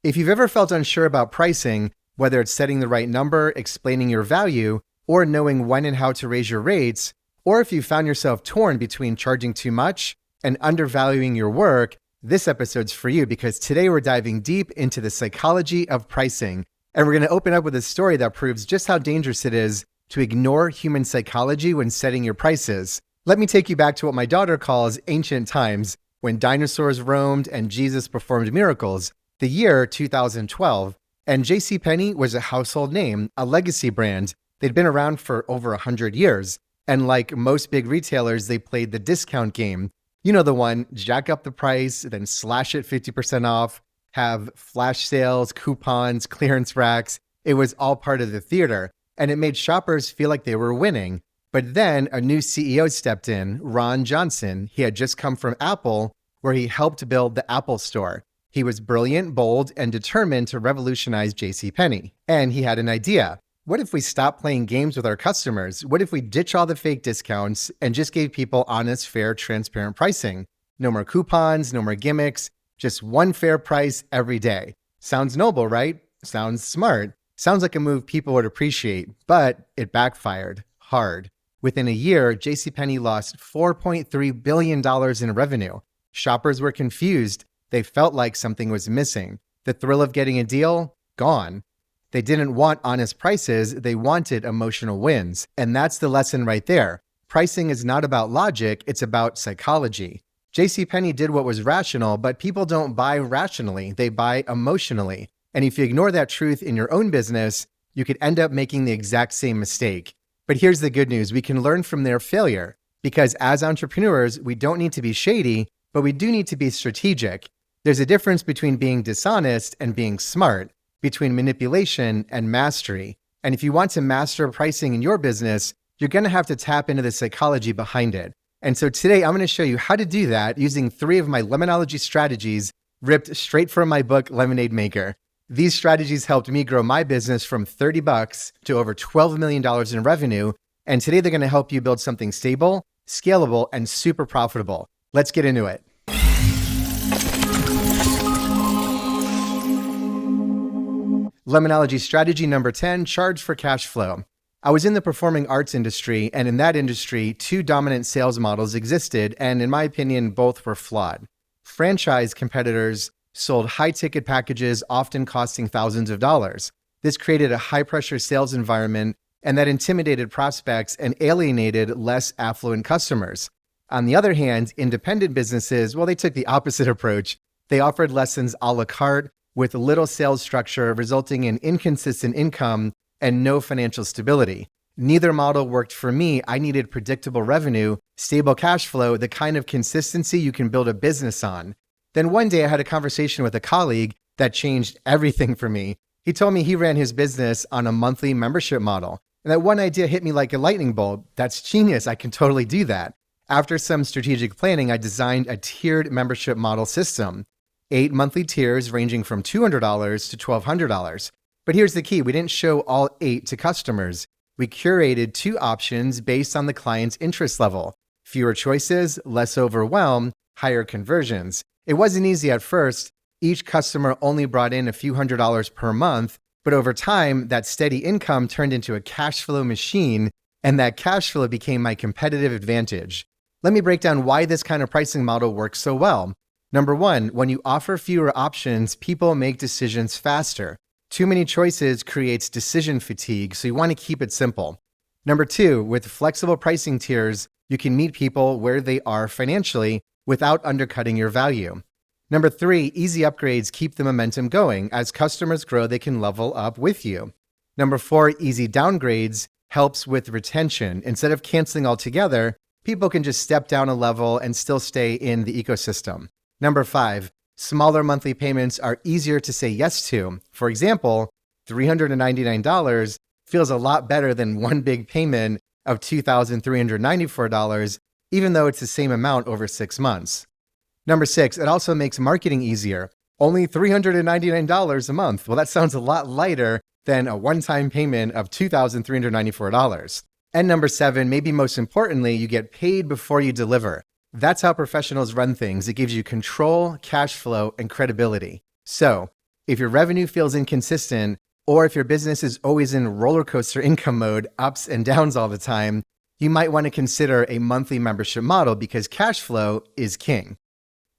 If you've ever felt unsure about pricing, whether it's setting the right number, explaining your value, or knowing when and how to raise your rates, or if you found yourself torn between charging too much and undervaluing your work, this episode's for you because today we're diving deep into the psychology of pricing. And we're going to open up with a story that proves just how dangerous it is to ignore human psychology when setting your prices. Let me take you back to what my daughter calls ancient times, when dinosaurs roamed and Jesus performed miracles, the year 2012. And JCPenney was a household name, a legacy brand. They'd been around for over 100 years. And like most big retailers, they played the discount game. You know the one, jack up the price, then slash it 50% off, have flash sales, coupons, clearance racks. It was all part of the theater. And it made shoppers feel like they were winning. But then a new CEO stepped in, Ron Johnson. He had just come from Apple, where he helped build the Apple Store. He was brilliant, bold, and determined to revolutionize JCPenney. And he had an idea. What if we stop playing games with our customers? What if we ditch all the fake discounts and just gave people honest, fair, transparent pricing? No more coupons, no more gimmicks, just one fair price every day. Sounds noble, right? Sounds smart. Sounds like a move people would appreciate, but it backfired hard. Within a year, JCPenney lost $4.3 billion in revenue. Shoppers were confused. They felt like something was missing. The thrill of getting a deal? Gone. They didn't want honest prices, they wanted emotional wins. And that's the lesson right there. Pricing is not about logic, it's about psychology. JCPenney did what was rational, but people don't buy rationally, they buy emotionally. And if you ignore that truth in your own business, you could end up making the exact same mistake. But here's the good news, we can learn from their failure. Because as entrepreneurs, we don't need to be shady, but we do need to be strategic. There's a difference between being dishonest and being smart, between manipulation and mastery. And if you want to master pricing in your business, you're going to have to tap into the psychology behind it. And so today I'm going to show you how to do that using 3 of my Lemonology strategies ripped straight from my book, Lemonade Maker. These strategies helped me grow my business from $30 to over $12 million in revenue. And today they're going to help you build something stable, scalable, and super profitable. Let's get into it. Lemonology strategy number 10, charge for cash flow. I was in the performing arts industry, and in that industry, 2 dominant sales models existed, and in my opinion, both were flawed. Franchise competitors sold high-ticket packages, often costing thousands of dollars. This created a high-pressure sales environment, and that intimidated prospects and alienated less affluent customers. On the other hand, independent businesses, well, they took the opposite approach. They offered lessons a la carte, with little sales structure, resulting in inconsistent income and no financial stability. Neither model worked for me. I needed predictable revenue, stable cash flow, the kind of consistency you can build a business on. Then one day I had a conversation with a colleague that changed everything for me. He told me he ran his business on a monthly membership model. And that one idea hit me like a lightning bolt. That's genius. I can totally do that. After some strategic planning, I designed a tiered membership model system. 8 monthly tiers ranging from $200 to $1,200. But here's the key, we didn't show all 8 to customers. We curated 2 options based on the client's interest level. Fewer choices, less overwhelm, higher conversions. It wasn't easy at first. Each customer only brought in a few $100s per month, but over time, that steady income turned into a cash flow machine, and that cash flow became my competitive advantage. Let me break down why this kind of pricing model works so well. Number 1, when you offer fewer options, people make decisions faster. Too many choices creates decision fatigue, so you want to keep it simple. Number 2, with flexible pricing tiers, you can meet people where they are financially without undercutting your value. Number 3, easy upgrades keep the momentum going. As customers grow, they can level up with you. Number 4, easy downgrades helps with retention. Instead of canceling altogether, people can just step down a level and still stay in the ecosystem. Number 5, smaller monthly payments are easier to say yes to. For example, $399 feels a lot better than one big payment of $2,394, even though it's the same amount over 6 months. Number 6, it also makes marketing easier. Only $399 a month. Well, that sounds a lot lighter than a one-time payment of $2,394. And number 7, maybe most importantly, you get paid before you deliver. That's how professionals run things. It gives you control, cash flow, and credibility. So, If your revenue feels inconsistent, or if your business is always in roller coaster income mode, ups and downs all the time, you might want to consider a monthly membership model because cash flow is king.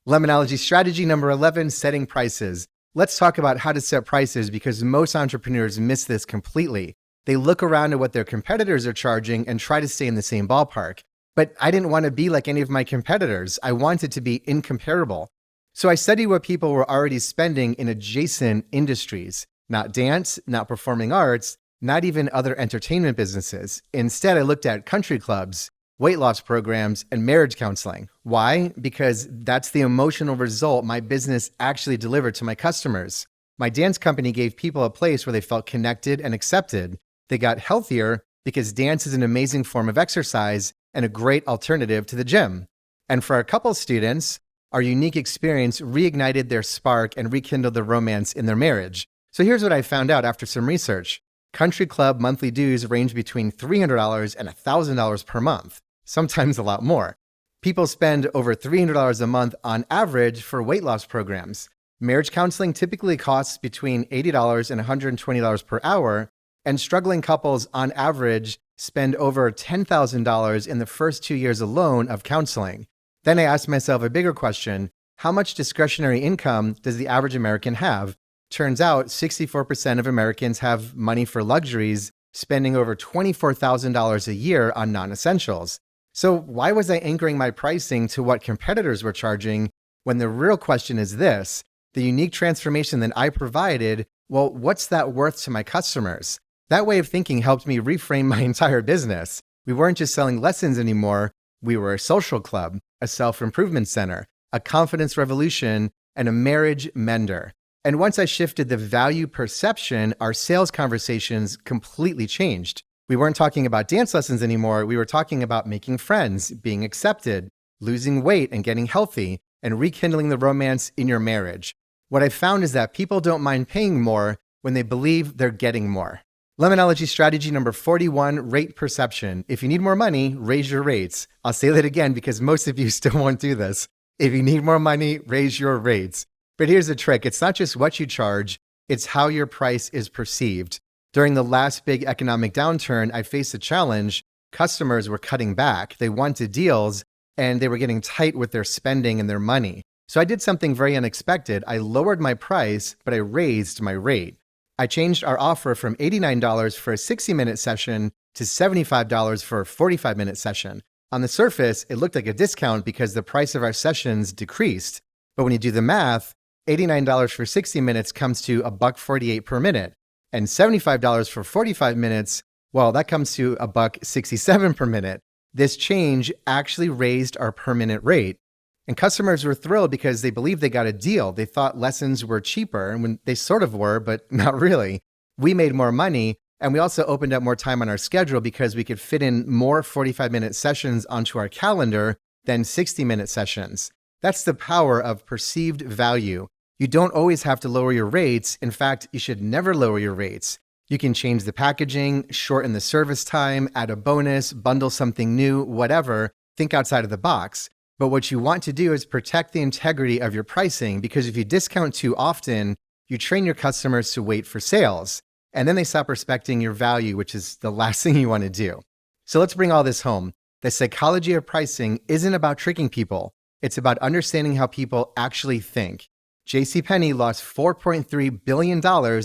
Lemonology strategy number 11, setting prices. Let's talk about how to set prices because most entrepreneurs miss this completely. They look around at what their competitors are charging and try to stay in the same ballpark. But I didn't want to be like any of my competitors. I wanted to be incomparable. So I studied what people were already spending in adjacent industries, not dance, not performing arts, not even other entertainment businesses. Instead, I looked at country clubs, weight loss programs, and marriage counseling. Why? Because that's the emotional result my business actually delivered to my customers. My dance company gave people a place where they felt connected and accepted. They got healthier because dance is an amazing form of exercise and a great alternative to the gym. And for our couple students, our unique experience reignited their spark and rekindled the romance in their marriage. So here's what I found out after some research. Country club monthly dues range between $300 and $1,000 per month, sometimes a lot more. People spend over $300 a month on average for weight loss programs. Marriage counseling typically costs between $80 and $120 per hour, and struggling couples on average spend over $10,000 in the first 2 years alone of counseling. Then I asked myself a bigger question: how much discretionary income does the average American have? Turns out 64% of Americans have money for luxuries, spending over $24,000 a year on non-essentials. So why was I anchoring my pricing to what competitors were charging when the real question is this: the unique transformation that I provided, well, what's that worth to my customers? That way of thinking helped me reframe my entire business. We weren't just selling lessons anymore. We were a social club, a self-improvement center, a confidence revolution, and a marriage mender. And once I shifted the value perception, our sales conversations completely changed. We weren't talking about dance lessons anymore. We were talking about making friends, being accepted, losing weight and getting healthy, and rekindling the romance in your marriage. What I found is that people don't mind paying more when they believe they're getting more. Lemonology strategy number 41, rate perception. If you need more money, raise your rates. I'll say that again because most of you still won't do this. If you need more money, raise your rates. But here's the trick. It's not just what you charge, it's how your price is perceived. During the last big economic downturn, I faced a challenge. Customers were cutting back. They wanted deals, and they were getting tight with their spending and their money. So I did something very unexpected. I lowered my price, but I raised my rate. I changed our offer from $89 for a 60-minute session to $75 for a 45-minute session. On the surface, it looked like a discount because the price of our sessions decreased. But when you do the math, $89 for 60 minutes comes to $1.48 per minute. And $75 for 45 minutes, well, that comes to $1.67 per minute. This change actually raised our per minute rate. And customers were thrilled because they believed they got a deal. They thought lessons were cheaper, and when they sort of were, but not really. We made more money, and we also opened up more time on our schedule because we could fit in more 45-minute sessions onto our calendar than 60-minute sessions. That's the power of perceived value. You don't always have to lower your rates. In fact, you should never lower your rates. You can change the packaging, shorten the service time, add a bonus, bundle something new, whatever. Think outside of the box. But what you want to do is protect the integrity of your pricing, because if you discount too often, you train your customers to wait for sales. And then they stop respecting your value, which is the last thing you want to do. So let's bring all this home. The psychology of pricing isn't about tricking people. It's about understanding how people actually think. JCPenney lost $4.3 billion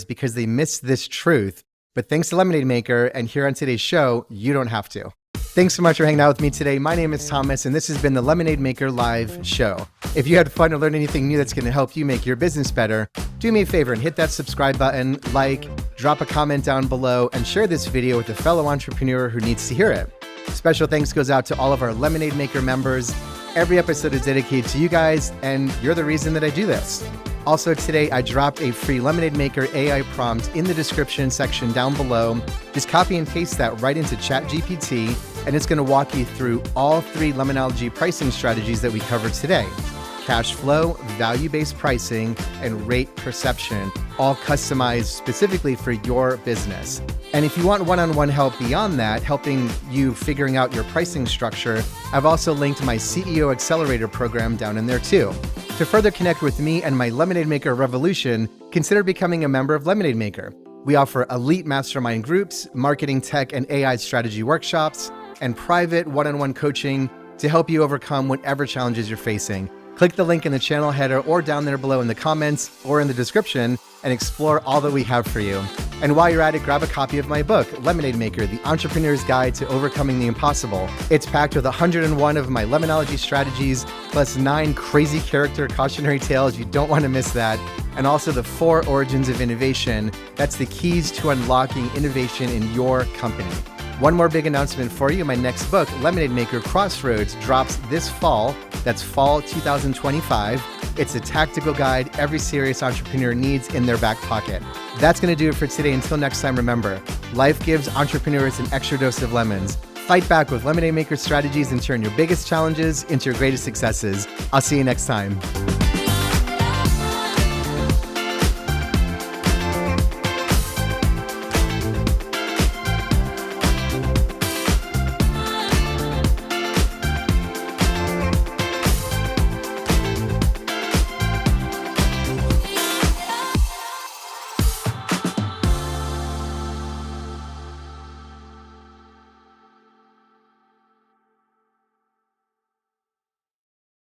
because they missed this truth. But thanks to Lemonade Maker and here on today's show, you don't have to. Thanks so much for hanging out with me today. My name is Thomas, and this has been the Lemonade Maker Live Show. If you had fun or learned anything new that's going to help you make your business better, do me a favor and hit that subscribe button, drop a comment down below, and share this video with a fellow entrepreneur who needs to hear it. Special thanks goes out to all of our Lemonade Maker members. Every episode is dedicated to you guys, and you're the reason that I do this. Also today, I dropped a free Lemonade Maker AI prompt in the description section down below. Just copy and paste that right into ChatGPT, and it's going to walk you through all 3 Lemonology pricing strategies that we covered today: cash flow, value-based pricing, and rate perception, all customized specifically for your business. And if you want one-on-one help beyond that, helping you figuring out your pricing structure, I've also linked my CEO Accelerator program down in there too. To further connect with me and my Lemonade Maker revolution, consider becoming a member of Lemonade Maker. We offer elite mastermind groups, marketing tech and AI strategy workshops, and private one-on-one coaching to help you overcome whatever challenges you're facing. Click the link in the channel header or down there below in the comments or in the description and explore all that we have for you. And while you're at it, grab a copy of my book, Lemonade Maker, The Entrepreneur's Guide to Overcoming the Impossible. It's packed with 101 of my Lemonology strategies, plus 9 crazy character cautionary tales. You don't want to miss that. And also the 4 origins of innovation. That's the keys to unlocking innovation in your company. One more big announcement for you. My next book, Lemonade Maker Crossroads, drops this fall. That's fall 2025. It's a tactical guide every serious entrepreneur needs in their back pocket. That's going to do it for today. Until next time, remember, life gives entrepreneurs an extra dose of lemons. Fight back with Lemonade Maker strategies and turn your biggest challenges into your greatest successes. I'll see you next time.